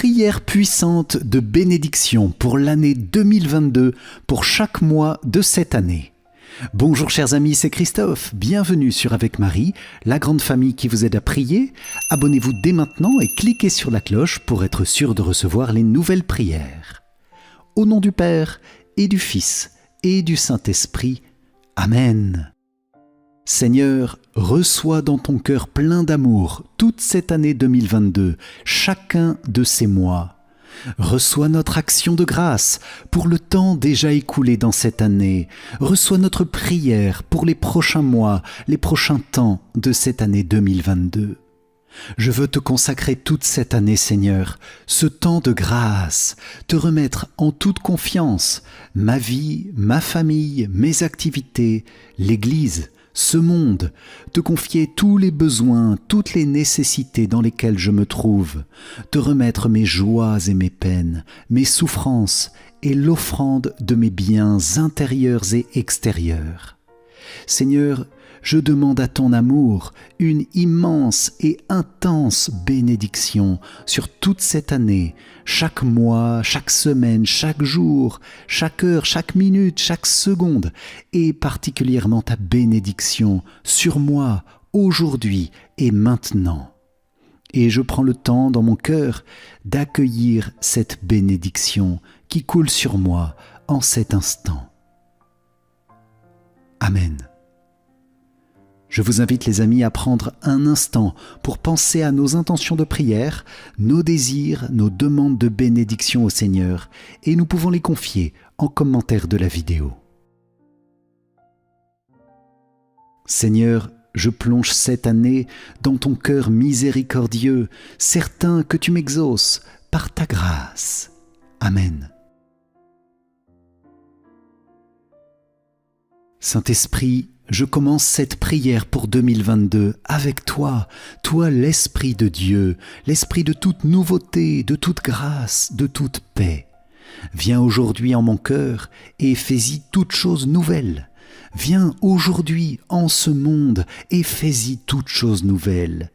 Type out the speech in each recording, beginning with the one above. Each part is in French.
Prière puissante de bénédiction pour l'année 2022, pour chaque mois de cette année. Bonjour chers amis, c'est Christophe, bienvenue sur Avec Marie, la grande famille qui vous aide à prier. Abonnez-vous dès maintenant et cliquez sur la cloche pour être sûr de recevoir les nouvelles prières. Au nom du Père et du Fils et du Saint-Esprit, Amen. Seigneur, reçois dans ton cœur plein d'amour toute cette année 2022, chacun de ces mois. Reçois notre action de grâce pour le temps déjà écoulé dans cette année. Reçois notre prière pour les prochains mois, les prochains temps de cette année 2022. Je veux te consacrer toute cette année, Seigneur, ce temps de grâce, te remettre en toute confiance ma vie, ma famille, mes activités, l'Église, ce monde, te confier tous les besoins, toutes les nécessités dans lesquelles je me trouve, te remettre mes joies et mes peines, mes souffrances et l'offrande de mes biens intérieurs et extérieurs. Seigneur, je demande à ton amour une immense et intense bénédiction sur toute cette année, chaque mois, chaque semaine, chaque jour, chaque heure, chaque minute, chaque seconde, et particulièrement ta bénédiction sur moi, aujourd'hui et maintenant. Et je prends le temps dans mon cœur d'accueillir cette bénédiction qui coule sur moi en cet instant. Amen. Je vous invite les amis à prendre un instant pour penser à nos intentions de prière, nos désirs, nos demandes de bénédiction au Seigneur, et nous pouvons les confier en commentaire de la vidéo. Seigneur, je plonge cette année dans ton cœur miséricordieux, certain que tu m'exauces par ta grâce. Amen. Saint-Esprit, je commence cette prière pour 2022 avec toi, toi l'Esprit de Dieu, l'Esprit de toute nouveauté, de toute grâce, de toute paix. Viens aujourd'hui en mon cœur et fais-y toute chose nouvelle. Viens aujourd'hui en ce monde et fais-y toute chose nouvelle.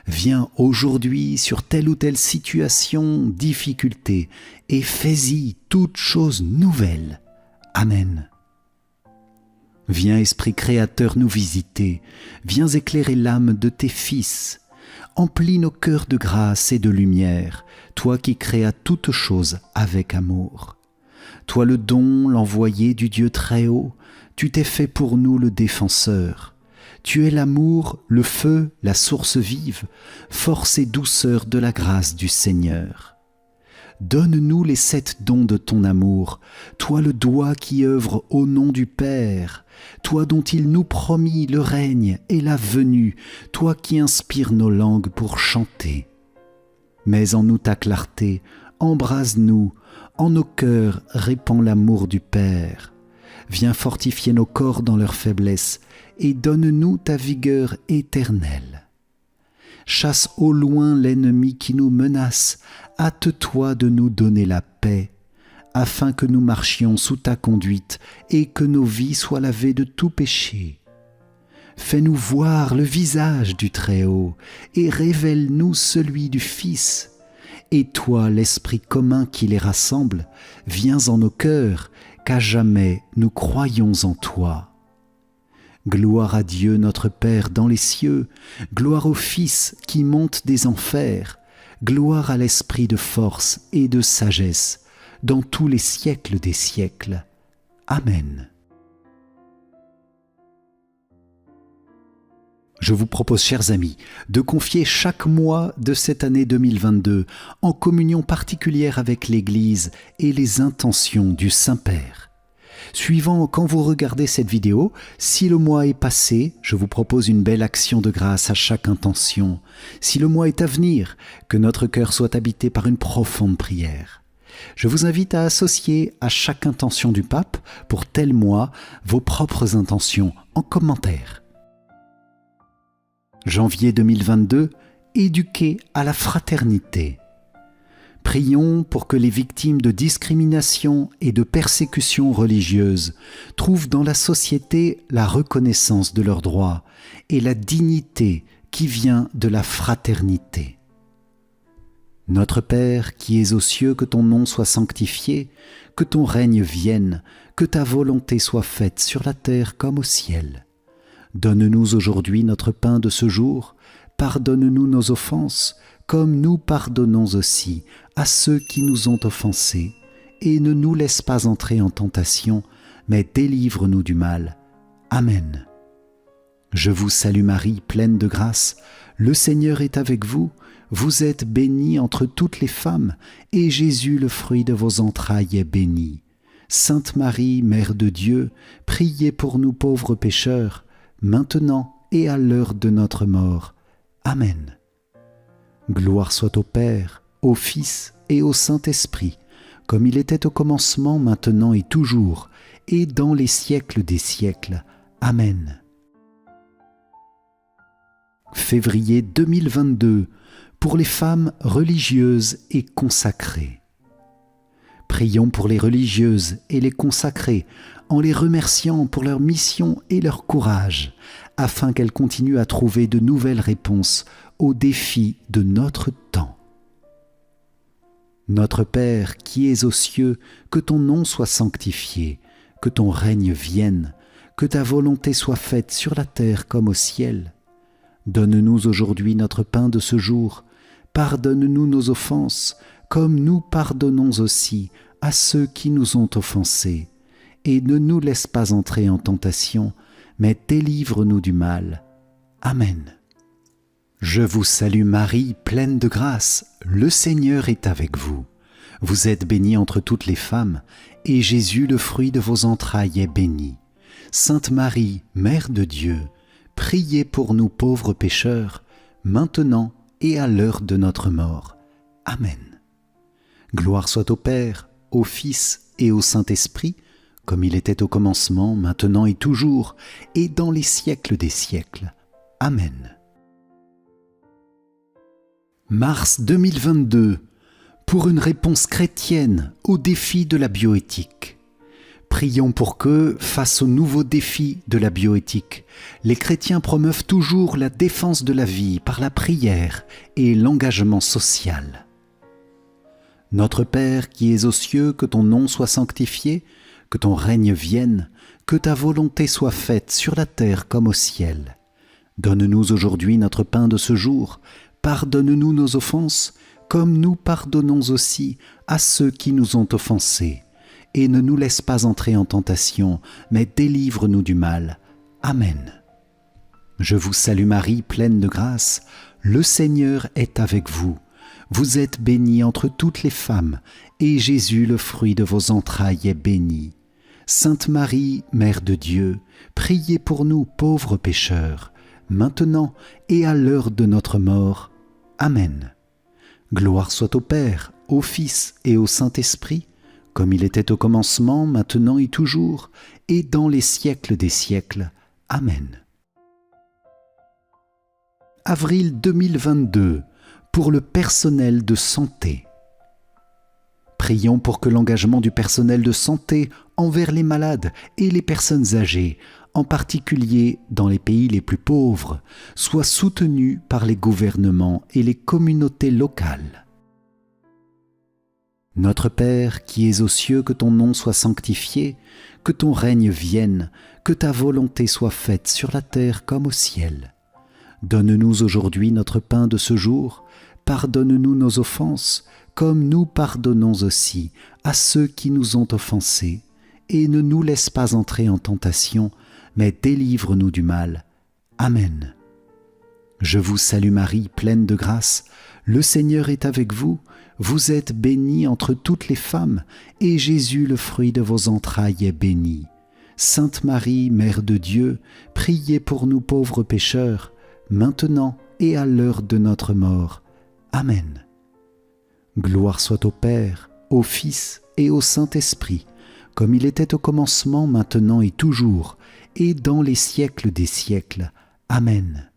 Viens aujourd'hui sur telle ou telle situation, difficulté, et fais-y toute chose nouvelle. Amen. Viens, Esprit créateur, nous visiter. Viens éclairer l'âme de tes fils. Emplis nos cœurs de grâce et de lumière, toi qui créas toutes choses avec amour. Toi le don, l'envoyé du Dieu très haut, tu t'es fait pour nous le défenseur. Tu es l'amour, le feu, la source vive, force et douceur de la grâce du Seigneur. Donne-nous les 7 dons de ton amour, toi le doigt qui œuvre au nom du Père, toi dont il nous promit le règne et la venue, toi qui inspires nos langues pour chanter. Mets en nous ta clarté, embrase-nous, en nos cœurs répand l'amour du Père. Viens fortifier nos corps dans leur faiblesse et donne-nous ta vigueur éternelle. Chasse au loin l'ennemi qui nous menace, hâte-toi de nous donner la paix, afin que nous marchions sous ta conduite et que nos vies soient lavées de tout péché. Fais-nous voir le visage du Très-Haut et révèle-nous celui du Fils. Et toi, l'Esprit commun qui les rassemble, viens en nos cœurs, qu'à jamais nous croyons en toi. Gloire à Dieu notre Père dans les cieux, gloire au Fils qui monte des enfers, gloire à l'Esprit de force et de sagesse, dans tous les siècles des siècles. Amen. Je vous propose, chers amis, de confier chaque mois de cette année 2022 en communion particulière avec l'Église et les intentions du Saint-Père. Suivant quand vous regardez cette vidéo, si le mois est passé, je vous propose une belle action de grâce à chaque intention. Si le mois est à venir, que notre cœur soit habité par une profonde prière. Je vous invite à associer à chaque intention du pape, pour tel mois, vos propres intentions en commentaire. Janvier 2022, éduquer à la fraternité. Prions pour que les victimes de discrimination et de persécutions religieuses trouvent dans la société la reconnaissance de leurs droits et la dignité qui vient de la fraternité. Notre Père qui es aux cieux, que ton nom soit sanctifié, que ton règne vienne, que ta volonté soit faite sur la terre comme au ciel. Donne-nous aujourd'hui notre pain de ce jour, pardonne-nous nos offenses, comme nous pardonnons aussi à ceux qui nous ont offensés, et ne nous laisse pas entrer en tentation, mais délivre-nous du mal. Amen. Je vous salue Marie, pleine de grâce, le Seigneur est avec vous, vous êtes bénie entre toutes les femmes, et Jésus, le fruit de vos entrailles, est béni. Sainte Marie, Mère de Dieu, priez pour nous pauvres pécheurs, maintenant et à l'heure de notre mort. Amen. Gloire soit au Père, au Fils et au Saint-Esprit, comme il était au commencement, maintenant et toujours, et dans les siècles des siècles. Amen. Février 2022, pour les femmes religieuses et consacrées. Prions pour les religieuses et les consacrées, en les remerciant pour leur mission et leur courage, afin qu'elles continuent à trouver de nouvelles réponses aux défis de notre temps. Notre Père qui es aux cieux, que ton nom soit sanctifié, que ton règne vienne, que ta volonté soit faite sur la terre comme au ciel. Donne-nous aujourd'hui notre pain de ce jour, pardonne-nous nos offenses, comme nous pardonnons aussi à ceux qui nous ont offensés, et ne nous laisse pas entrer en tentation, mais délivre-nous du mal. Amen. Je vous salue Marie, pleine de grâce, le Seigneur est avec vous. Vous êtes bénie entre toutes les femmes, et Jésus, le fruit de vos entrailles, est béni. Sainte Marie, Mère de Dieu, priez pour nous pauvres pécheurs, maintenant et à l'heure de notre mort. Amen. Gloire soit au Père, au Fils et au Saint-Esprit, comme il était au commencement, maintenant et toujours, et dans les siècles des siècles. Amen. Mars 2022, pour une réponse chrétienne au défi de la bioéthique. Prions pour que, face aux nouveaux défis de la bioéthique, les chrétiens promeuvent toujours la défense de la vie par la prière et l'engagement social. Notre Père qui es aux cieux, que ton nom soit sanctifié, que ton règne vienne, que ta volonté soit faite sur la terre comme au ciel. Donne-nous aujourd'hui notre pain de ce jour, pardonne-nous nos offenses, comme nous pardonnons aussi à ceux qui nous ont offensés. Et ne nous laisse pas entrer en tentation, mais délivre-nous du mal. Amen. Je vous salue Marie, pleine de grâce, le Seigneur est avec vous. Vous êtes bénie entre toutes les femmes, et Jésus, le fruit de vos entrailles, est béni. Sainte Marie, Mère de Dieu, priez pour nous pauvres pécheurs, maintenant et à l'heure de notre mort. Amen. Gloire soit au Père, au Fils et au Saint-Esprit, comme il était au commencement, maintenant et toujours, et dans les siècles des siècles. Amen. Avril 2022, pour le personnel de santé. Prions pour que l'engagement du personnel de santé envers les malades et les personnes âgées, en particulier dans les pays les plus pauvres, soit soutenu par les gouvernements et les communautés locales. Notre Père qui es aux cieux, que ton nom soit sanctifié, que ton règne vienne, que ta volonté soit faite sur la terre comme au ciel. Donne-nous aujourd'hui notre pain de ce jour, pardonne-nous nos offenses, comme nous pardonnons aussi à ceux qui nous ont offensés, et ne nous laisse pas entrer en tentation, mais délivre-nous du mal. Amen. Je vous salue Marie, pleine de grâce, le Seigneur est avec vous, vous êtes bénie entre toutes les femmes, et Jésus, le fruit de vos entrailles, est béni. Sainte Marie, Mère de Dieu, priez pour nous pauvres pécheurs, maintenant et à l'heure de notre mort. Amen. Gloire soit au Père, au Fils et au Saint-Esprit, comme il était au commencement, maintenant et toujours, et dans les siècles des siècles. Amen.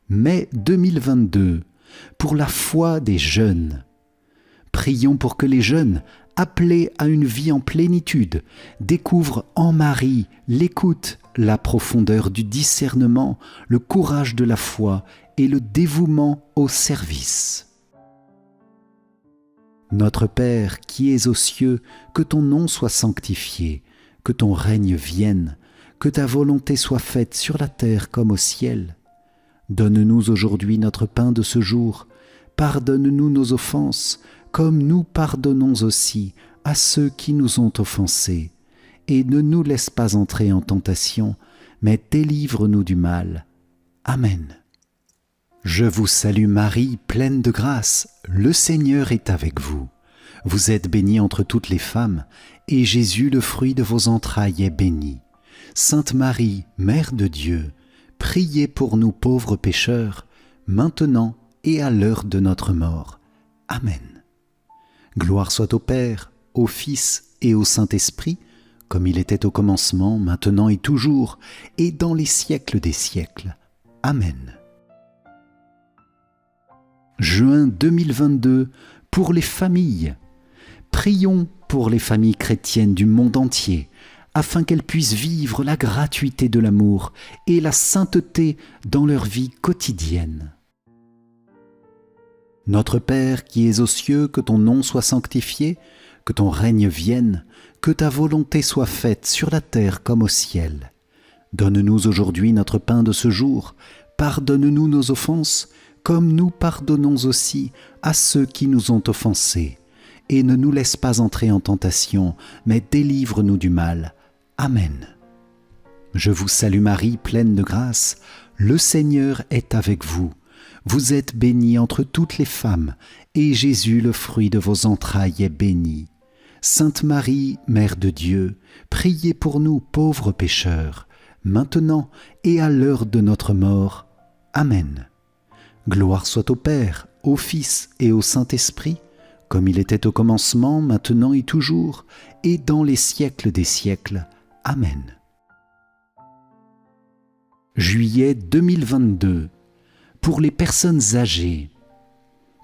Mai 2022, pour la foi des jeunes. Prions pour que les jeunes, appelés à une vie en plénitude, découvrent en Marie l'écoute, la profondeur du discernement, le courage de la foi et le dévouement au service. Notre Père qui es aux cieux, que ton nom soit sanctifié, que ton règne vienne, que ta volonté soit faite sur la terre comme au ciel. Donne-nous aujourd'hui notre pain de ce jour. Pardonne-nous nos offenses, comme nous pardonnons aussi à ceux qui nous ont offensés. Et ne nous laisse pas entrer en tentation, mais délivre-nous du mal. Amen. Je vous salue Marie, pleine de grâce, le Seigneur est avec vous. Vous êtes bénie entre toutes les femmes, et Jésus, le fruit de vos entrailles, est béni. Sainte Marie, Mère de Dieu, priez pour nous pauvres pécheurs, maintenant et à l'heure de notre mort. Amen. Gloire soit au Père, au Fils et au Saint-Esprit, comme il était au commencement, maintenant et toujours, et dans les siècles des siècles. Amen. Juin 2022, pour les familles. Prions pour les familles chrétiennes du monde entier, afin qu'elles puissent vivre la gratuité de l'amour et la sainteté dans leur vie quotidienne. Notre Père qui es aux cieux, que ton nom soit sanctifié, que ton règne vienne, que ta volonté soit faite sur la terre comme au ciel. Donne-nous aujourd'hui notre pain de ce jour. Pardonne-nous nos offenses, comme nous pardonnons aussi à ceux qui nous ont offensés. Et ne nous laisse pas entrer en tentation, mais délivre-nous du mal. Amen. Je vous salue Marie, pleine de grâce, le Seigneur est avec vous. Vous êtes bénie entre toutes les femmes, et Jésus, le fruit de vos entrailles, est béni. Sainte Marie, Mère de Dieu, priez pour nous pauvres pécheurs, maintenant et à l'heure de notre mort. Amen. Gloire soit au Père, au Fils et au Saint-Esprit, comme il était au commencement, maintenant et toujours, et dans les siècles des siècles. Amen. Juillet 2022. Pour les personnes âgées.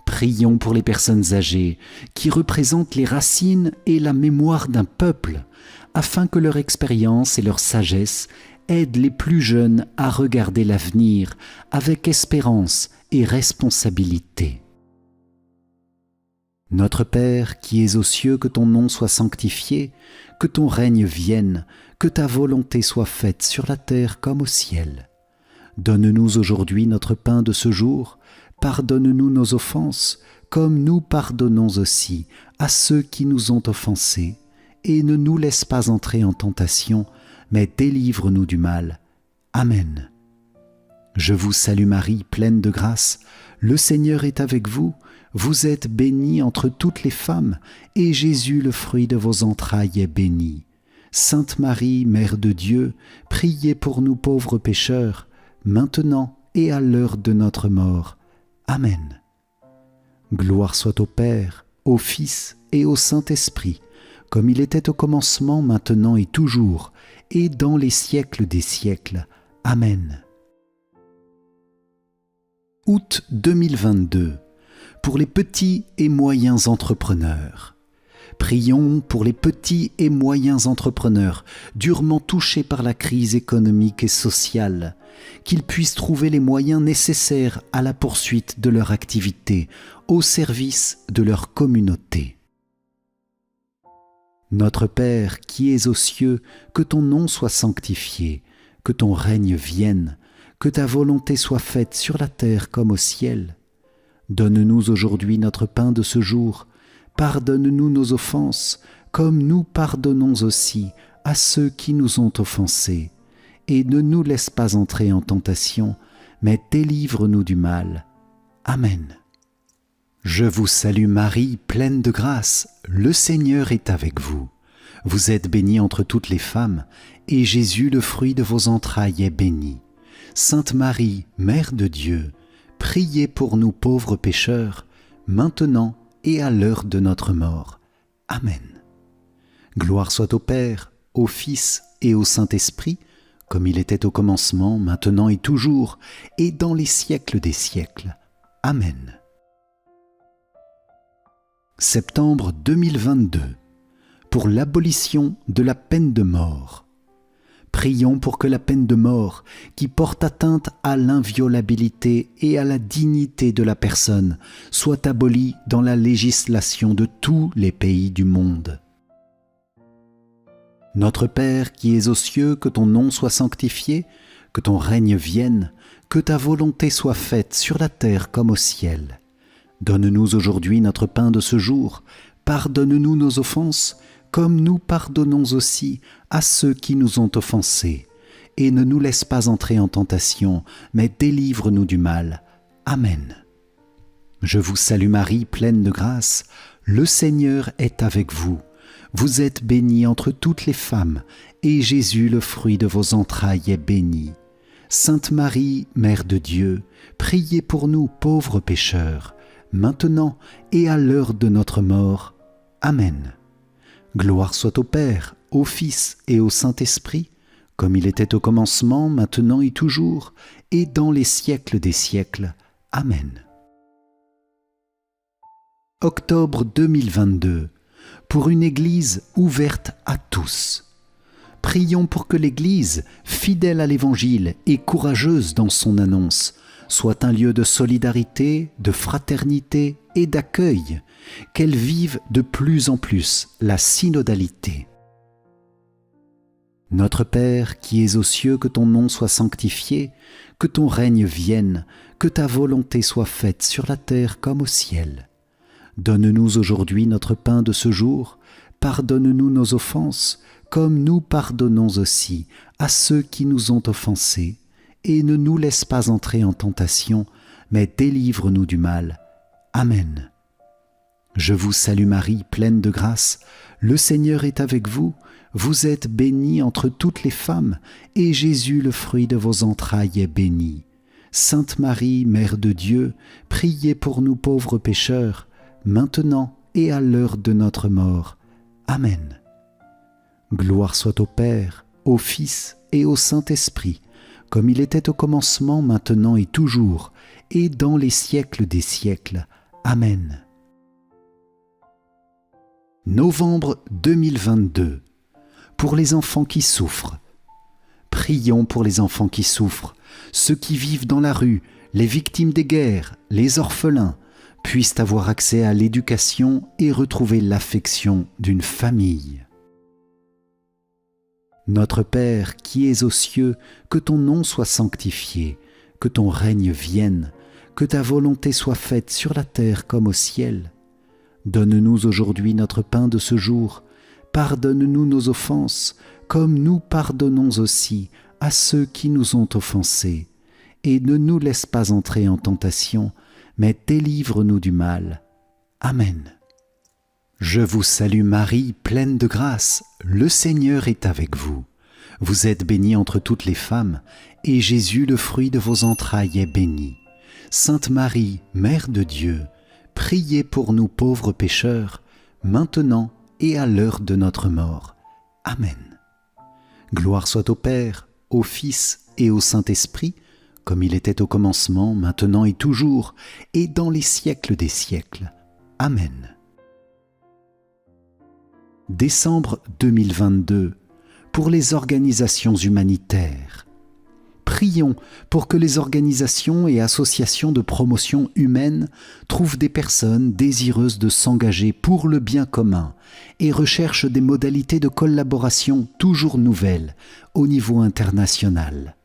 Prions pour les personnes âgées, qui représentent les racines et la mémoire d'un peuple, afin que leur expérience et leur sagesse aident les plus jeunes à regarder l'avenir avec espérance et responsabilité. Notre Père qui es aux cieux, que ton nom soit sanctifié, que ton règne vienne, que ta volonté soit faite sur la terre comme au ciel. Donne-nous aujourd'hui notre pain de ce jour. Pardonne-nous nos offenses, comme nous pardonnons aussi à ceux qui nous ont offensés. Et ne nous laisse pas entrer en tentation, mais délivre-nous du mal. Amen. Je vous salue Marie, pleine de grâce, le Seigneur est avec vous. Vous êtes bénie entre toutes les femmes, et Jésus, le fruit de vos entrailles, est béni. Sainte Marie, Mère de Dieu, priez pour nous pauvres pécheurs, maintenant et à l'heure de notre mort. Amen. Gloire soit au Père, au Fils et au Saint-Esprit, comme il était au commencement, maintenant et toujours, et dans les siècles des siècles. Amen. Août 2022. Pour les petits et moyens entrepreneurs. Prions pour les petits et moyens entrepreneurs durement touchés par la crise économique et sociale, qu'ils puissent trouver les moyens nécessaires à la poursuite de leur activité, au service de leur communauté. Notre Père qui es aux cieux, que ton nom soit sanctifié, que ton règne vienne, que ta volonté soit faite sur la terre comme au ciel. Donne-nous aujourd'hui notre pain de ce jour. Pardonne-nous nos offenses, comme nous pardonnons aussi à ceux qui nous ont offensés. Et ne nous laisse pas entrer en tentation, mais délivre-nous du mal. Amen. Je vous salue Marie, pleine de grâce, le Seigneur est avec vous. Vous êtes bénie entre toutes les femmes, et Jésus, le fruit de vos entrailles, est béni. Sainte Marie, Mère de Dieu, priez pour nous pauvres pécheurs, maintenant et à l'heure de notre mort. Amen. Gloire soit au Père, au Fils et au Saint-Esprit, comme il était au commencement, maintenant et toujours, et dans les siècles des siècles. Amen. Septembre 2022. Pour l'abolition de la peine de mort. Prions pour que la peine de mort, qui porte atteinte à l'inviolabilité et à la dignité de la personne, soit abolie dans la législation de tous les pays du monde. Notre Père qui es aux cieux, que ton nom soit sanctifié, que ton règne vienne, que ta volonté soit faite sur la terre comme au ciel. Donne-nous aujourd'hui notre pain de ce jour, pardonne-nous nos offenses, comme nous pardonnons aussi à ceux qui nous ont offensés. Et ne nous laisse pas entrer en tentation, mais délivre-nous du mal. Amen. Je vous salue Marie, pleine de grâce, le Seigneur est avec vous. Vous êtes bénie entre toutes les femmes, et Jésus, le fruit de vos entrailles, est béni. Sainte Marie, Mère de Dieu, priez pour nous pauvres pécheurs, maintenant et à l'heure de notre mort. Amen. Gloire soit au Père, au Fils et au Saint-Esprit, comme il était au commencement, maintenant et toujours, et dans les siècles des siècles. Amen. Octobre 2022, pour une Église ouverte à tous. Prions pour que l'Église, fidèle à l'Évangile et courageuse dans son annonce, soit un lieu de solidarité, de fraternité et d'accueil, qu'elle vive de plus en plus la synodalité. Notre Père qui es aux cieux, que ton nom soit sanctifié, que ton règne vienne, que ta volonté soit faite sur la terre comme au ciel. Donne-nous aujourd'hui notre pain de ce jour, pardonne-nous nos offenses, comme nous pardonnons aussi à ceux qui nous ont offensés, et ne nous laisse pas entrer en tentation, mais délivre-nous du mal. Amen. Je vous salue Marie, pleine de grâce, le Seigneur est avec vous, vous êtes bénie entre toutes les femmes, et Jésus, le fruit de vos entrailles, est béni. Sainte Marie, Mère de Dieu, priez pour nous pauvres pécheurs, maintenant et à l'heure de notre mort. Amen. Gloire soit au Père, au Fils et au Saint-Esprit, comme il était au commencement, maintenant et toujours, et dans les siècles des siècles. Amen. Novembre 2022. Pour les enfants qui souffrent. Prions pour les enfants qui souffrent, ceux qui vivent dans la rue, les victimes des guerres, les orphelins, puissent avoir accès à l'éducation et retrouver l'affection d'une famille. Notre Père qui es aux cieux, que ton nom soit sanctifié, que ton règne vienne, que ta volonté soit faite sur la terre comme au ciel. Donne-nous aujourd'hui notre pain de ce jour, pardonne-nous nos offenses, comme nous pardonnons aussi à ceux qui nous ont offensés, et ne nous laisse pas entrer en tentation, mais délivre-nous du mal. Amen. Je vous salue Marie, pleine de grâce, le Seigneur est avec vous. Vous êtes bénie entre toutes les femmes, et Jésus, le fruit de vos entrailles, est béni. Sainte Marie, Mère de Dieu, priez pour nous pauvres pécheurs, maintenant et à l'heure de notre mort. Amen. Gloire soit au Père, au Fils et au Saint-Esprit, comme il était au commencement, maintenant et toujours, et dans les siècles des siècles. Amen. Décembre 2022, pour les organisations humanitaires. Prions pour que les organisations et associations de promotion humaine trouvent des personnes désireuses de s'engager pour le bien commun et recherchent des modalités de collaboration toujours nouvelles au niveau international.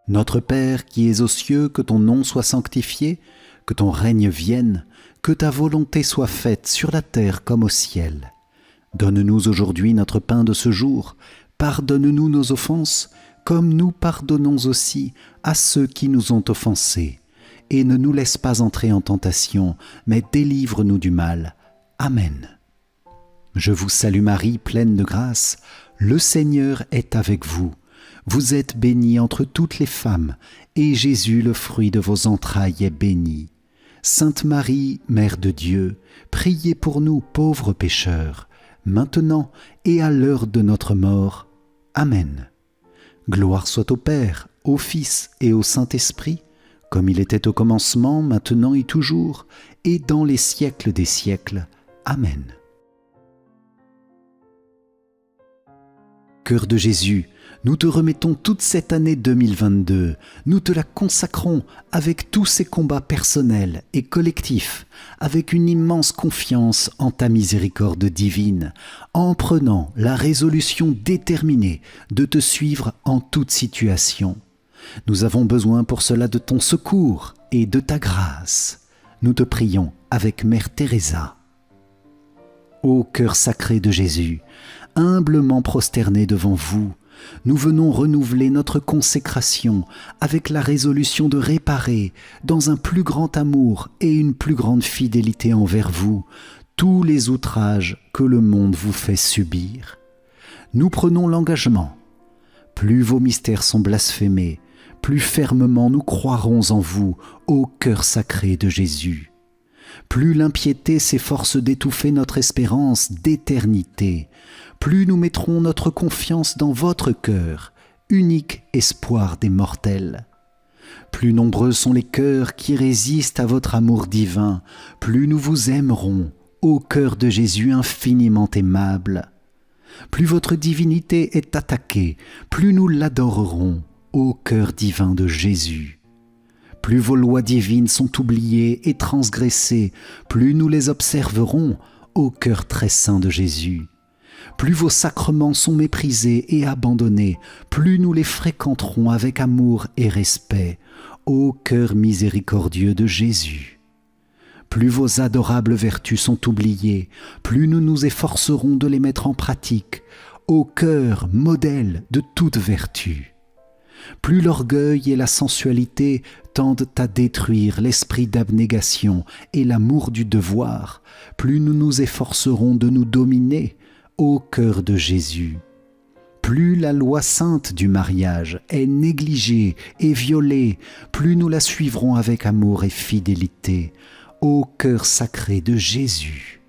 Notre Père qui es aux cieux, que ton nom soit sanctifié, que ton règne vienne, que ta volonté soit faite sur la terre comme au ciel. Donne-nous aujourd'hui notre pain de ce jour, pardonne-nous nos offenses, comme nous pardonnons aussi à ceux qui nous ont offensés, et ne nous laisse pas entrer en tentation, mais délivre-nous du mal. Amen. Je vous salue Marie, pleine de grâce, le Seigneur est avec vous. Vous êtes bénie entre toutes les femmes, et Jésus, le fruit de vos entrailles, est béni. Sainte Marie, Mère de Dieu, priez pour nous pauvres pécheurs, maintenant et à l'heure de notre mort. Amen. Gloire soit au Père, au Fils et au Saint-Esprit, comme il était au commencement, maintenant et toujours, et dans les siècles des siècles. Amen. cœur de Jésus, nous te remettons toute cette année 2022, nous te la consacrons avec tous ces combats personnels et collectifs, avec une immense confiance en ta miséricorde divine, en prenant la résolution déterminée de te suivre en toute situation. Nous avons besoin pour cela de ton secours et de ta grâce. Nous te prions avec Mère Teresa. Ô cœur sacré de Jésus, humblement prosterné devant vous, nous venons renouveler notre consécration avec la résolution de réparer, dans un plus grand amour et une plus grande fidélité envers vous, tous les outrages que le monde vous fait subir. Nous prenons l'engagement. Plus vos mystères sont blasphémés, plus fermement nous croirons en vous, ô cœur sacré de Jésus. Plus l'impiété s'efforce d'étouffer notre espérance d'éternité, plus nous mettrons notre confiance dans votre cœur, unique espoir des mortels. Plus nombreux sont les cœurs qui résistent à votre amour divin, plus nous vous aimerons, ô cœur de Jésus infiniment aimable. Plus votre divinité est attaquée, plus nous l'adorerons, ô cœur divin de Jésus. Plus vos lois divines sont oubliées et transgressées, plus nous les observerons, ô cœur très saint de Jésus. Plus vos sacrements sont méprisés et abandonnés, plus nous les fréquenterons avec amour et respect, ô cœur miséricordieux de Jésus. Plus vos adorables vertus sont oubliées, plus nous nous efforcerons de les mettre en pratique, ô cœur modèle de toute vertu. Plus l'orgueil et la sensualité tendent à détruire l'esprit d'abnégation et l'amour du devoir, plus nous nous efforcerons de nous dominer, ô cœur de Jésus. Plus la loi sainte du mariage est négligée et violée, plus nous la suivrons avec amour et fidélité, ô cœur sacré de Jésus.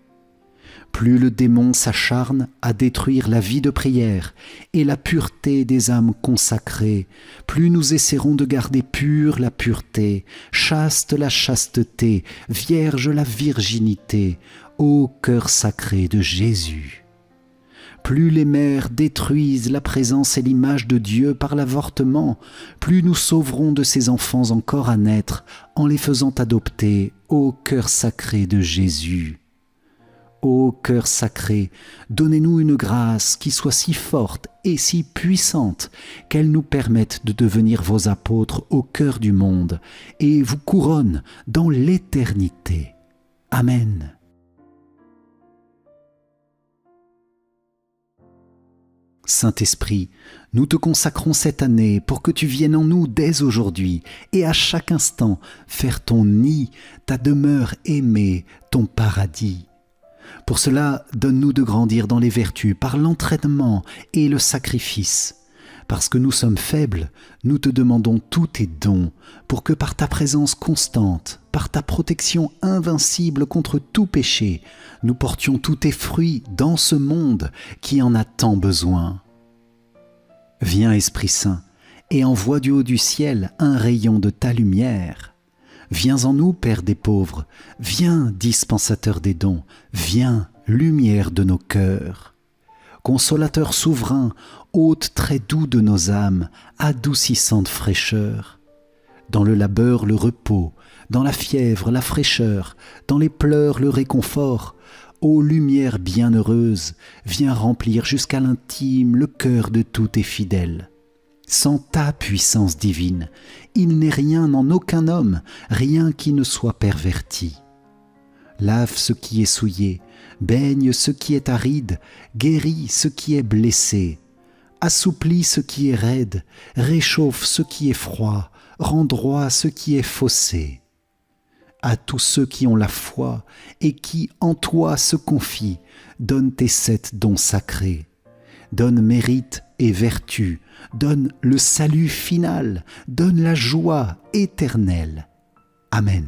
Plus le démon s'acharne à détruire la vie de prière et la pureté des âmes consacrées, plus nous essaierons de garder pure la pureté, chaste la chasteté, vierge la virginité, ô cœur sacré de Jésus. Plus les mères détruisent la présence et l'image de Dieu par l'avortement, plus nous sauverons de ces enfants encore à naître en les faisant adopter, ô cœur sacré de Jésus. Ô cœur sacré, donnez-nous une grâce qui soit si forte et si puissante qu'elle nous permette de devenir vos apôtres au cœur du monde et vous couronne dans l'éternité. Amen. Saint-Esprit, nous te consacrons cette année pour que tu viennes en nous dès aujourd'hui et à chaque instant faire ton nid, ta demeure aimée, ton paradis. Pour cela, donne-nous de grandir dans les vertus par l'entraînement et le sacrifice. Parce que nous sommes faibles, nous te demandons tous tes dons pour que par ta présence constante, par ta protection invincible contre tout péché, nous portions tous tes fruits dans ce monde qui en a tant besoin. Viens, Esprit Saint, et envoie du haut du ciel un rayon de ta lumière. Viens en nous, Père des pauvres, viens, dispensateur des dons, viens, lumière de nos cœurs. Consolateur souverain, hôte très doux de nos âmes, adoucissante fraîcheur. Dans le labeur, le repos, dans la fièvre, la fraîcheur, dans les pleurs, le réconfort. Ô lumière bienheureuse, viens remplir jusqu'à l'intime le cœur de tous tes fidèles. Sans ta puissance divine, il n'est rien en aucun homme, rien qui ne soit perverti. Lave ce qui est souillé, baigne ce qui est aride, guéris ce qui est blessé, assouplis ce qui est raide, réchauffe ce qui est froid, rend droit ce qui est faussé. À tous ceux qui ont la foi et qui en toi se confient, donne tes 7 dons sacrés. Donne mérite et vertu, donne le salut final, donne la joie éternelle. Amen.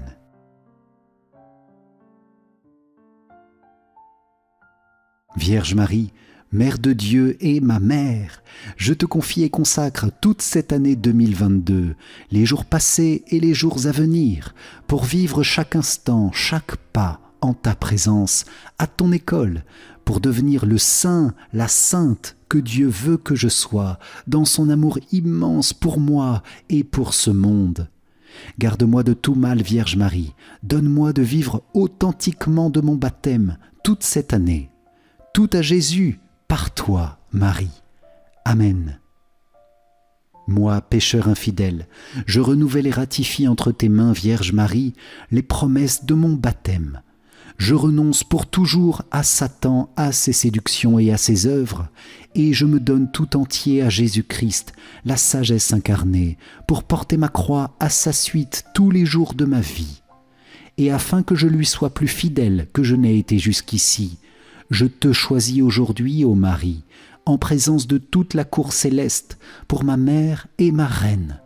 Vierge Marie, Mère de Dieu et ma mère, je te confie et consacre toute cette année 2022, les jours passés et les jours à venir, pour vivre chaque instant, chaque pas en ta présence, à ton école, pour devenir le saint, la sainte que Dieu veut que je sois, dans son amour immense pour moi et pour ce monde. Garde-moi de tout mal, Vierge Marie, donne-moi de vivre authentiquement de mon baptême toute cette année. Tout à Jésus, par toi, Marie. Amen. Moi, pécheur infidèle, je renouvelle et ratifie entre tes mains, Vierge Marie, les promesses de mon baptême. Je renonce pour toujours à Satan, à ses séductions et à ses œuvres, et je me donne tout entier à Jésus-Christ, la sagesse incarnée, pour porter ma croix à sa suite tous les jours de ma vie. Et afin que je lui sois plus fidèle que je n'ai été jusqu'ici, je te choisis aujourd'hui, ô Marie, en présence de toute la cour céleste, pour ma mère et ma reine.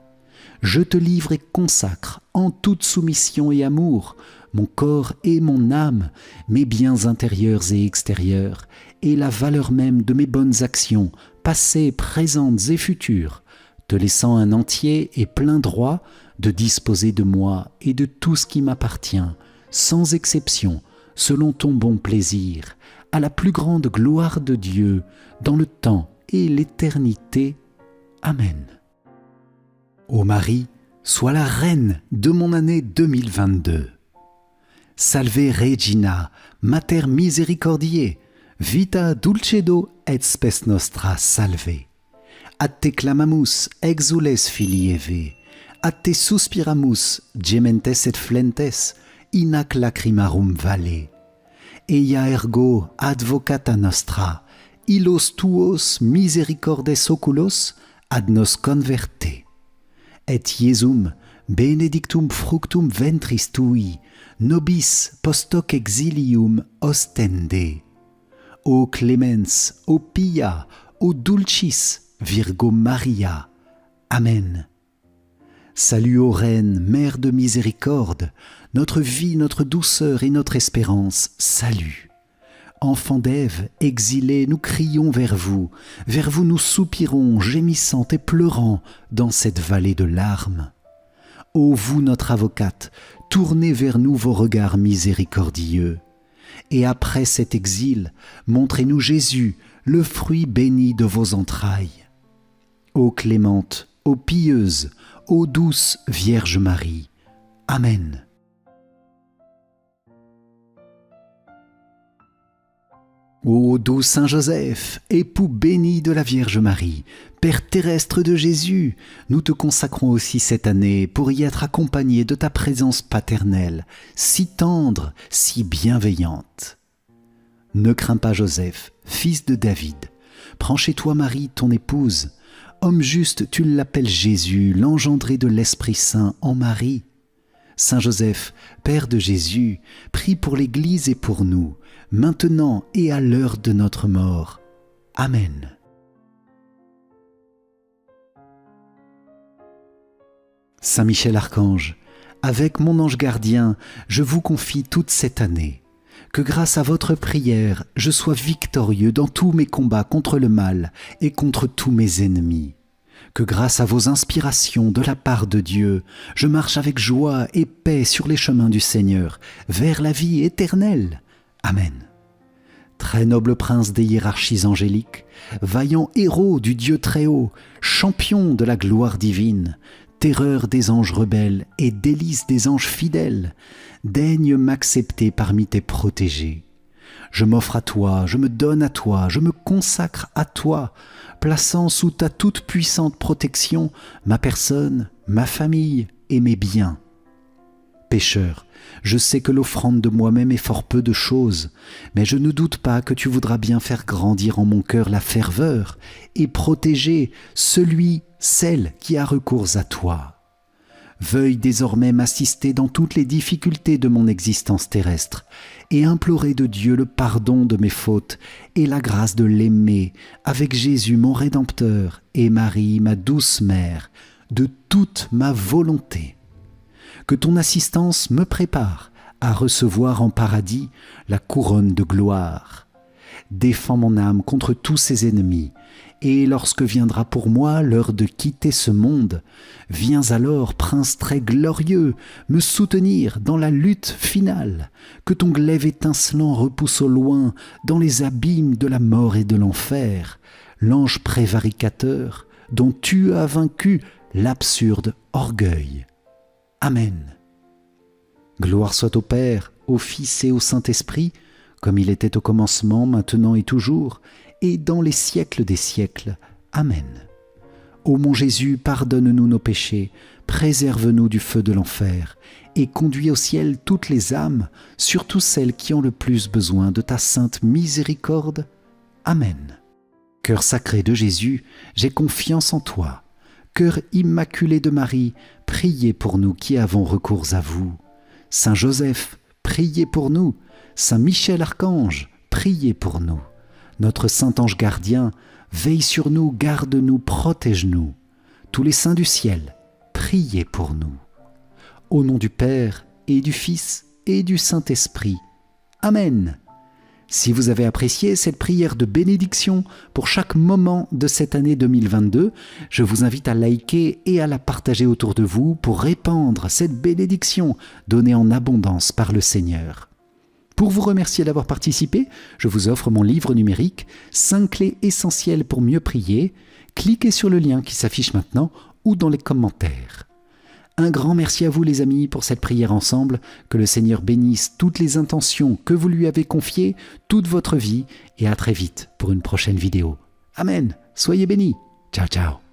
Je te livre et consacre, en toute soumission et amour, mon corps et mon âme, mes biens intérieurs et extérieurs, et la valeur même de mes bonnes actions, passées, présentes et futures, te laissant un entier et plein droit de disposer de moi et de tout ce qui m'appartient, sans exception, selon ton bon plaisir, à la plus grande gloire de Dieu, dans le temps et l'éternité. Amen. Ô Marie, sois la reine de mon année 2022. Salve Regina, Mater misericordiae, vita dulcedo et spes nostra salve. Ad te clamamus, exules filii Eve, ad te suspiramus, gementes et flentes, in hac lacrimarum vale. Eia ergo advocata nostra, illos tuos misericordes oculos ad nos converte. Et Iesum benedictum fructum ventris tui, nobis post hoc exilium ostende. O clemens, o pia, o dulcis, Virgo Maria. Amen. Salut ô Reine, Mère de miséricorde, notre vie, notre douceur et notre espérance, salut. Enfants d'Ève, exilés, nous crions vers vous nous soupirons, gémissant et pleurant dans cette vallée de larmes. Ô vous, notre avocate, tournez vers nous vos regards miséricordieux. Et après cet exil, montrez-nous Jésus, le fruit béni de vos entrailles. Ô clémente, ô pieuse, ô douce Vierge Marie. Amen. Ô doux Saint Joseph, époux béni de la Vierge Marie, Père terrestre de Jésus, nous te consacrons aussi cette année pour y être accompagnés de ta présence paternelle, si tendre, si bienveillante. Ne crains pas Joseph, fils de David. Prends chez toi Marie, ton épouse. Homme juste, tu l'appelles Jésus, l'engendré de l'Esprit Saint en Marie. Saint Joseph, Père de Jésus, prie pour l'Église et pour nous, maintenant et à l'heure de notre mort. Amen. Saint Michel Archange, avec mon ange gardien, je vous confie toute cette année. Que grâce à votre prière, je sois victorieux dans tous mes combats contre le mal et contre tous mes ennemis. Que grâce à vos inspirations de la part de Dieu, je marche avec joie et paix sur les chemins du Seigneur, vers la vie éternelle. Amen. Très noble prince des hiérarchies angéliques, vaillant héros du Dieu très haut, champion de la gloire divine, terreur des anges rebelles et délice des anges fidèles, daigne m'accepter parmi tes protégés. Je m'offre à toi, je me donne à toi, je me consacre à toi, plaçant sous ta toute puissante protection ma personne, ma famille et mes biens. Pécheur, je sais que l'offrande de moi-même est fort peu de choses, mais je ne doute pas que tu voudras bien faire grandir en mon cœur la ferveur et protéger celle qui a recours à toi. Veuille désormais m'assister dans toutes les difficultés de mon existence terrestre et implorer de Dieu le pardon de mes fautes et la grâce de l'aimer avec Jésus mon Rédempteur et Marie ma douce mère de toute ma volonté. Que ton assistance me prépare à recevoir en paradis la couronne de gloire. défends mon âme contre tous ses ennemis. Et lorsque viendra pour moi l'heure de quitter ce monde, viens alors, prince très glorieux, me soutenir dans la lutte finale. Que ton glaive étincelant repousse au loin, dans les abîmes de la mort et de l'enfer, l'ange prévaricateur dont tu as vaincu l'absurde orgueil. Amen. Gloire soit au Père, au Fils et au Saint-Esprit, comme il était au commencement, maintenant et toujours, et dans les siècles des siècles. Amen. Ô mon Jésus, pardonne-nous nos péchés, préserve-nous du feu de l'enfer, et conduis au ciel toutes les âmes, surtout celles qui ont le plus besoin de ta sainte miséricorde. Amen. Cœur sacré de Jésus, j'ai confiance en toi. Cœur immaculé de Marie, priez pour nous qui avons recours à vous. Saint Joseph, priez pour nous. Saint Michel Archange, priez pour nous. Notre saint ange gardien, veille sur nous, garde-nous, protège-nous. Tous les saints du ciel, priez pour nous. Au nom du Père et du Fils et du Saint-Esprit. Amen. Si vous avez apprécié cette prière de bénédiction pour chaque moment de cette année 2022, je vous invite à liker et à la partager autour de vous pour répandre cette bénédiction donnée en abondance par le Seigneur. Pour vous remercier d'avoir participé, je vous offre mon livre numérique « 5 clés essentielles pour mieux prier ». Cliquez sur le lien qui s'affiche maintenant ou dans les commentaires. Un grand merci à vous les amis pour cette prière ensemble. Que le Seigneur bénisse toutes les intentions que vous lui avez confiées, toute votre vie, et à très vite pour une prochaine vidéo. Amen. Soyez bénis. Ciao, ciao.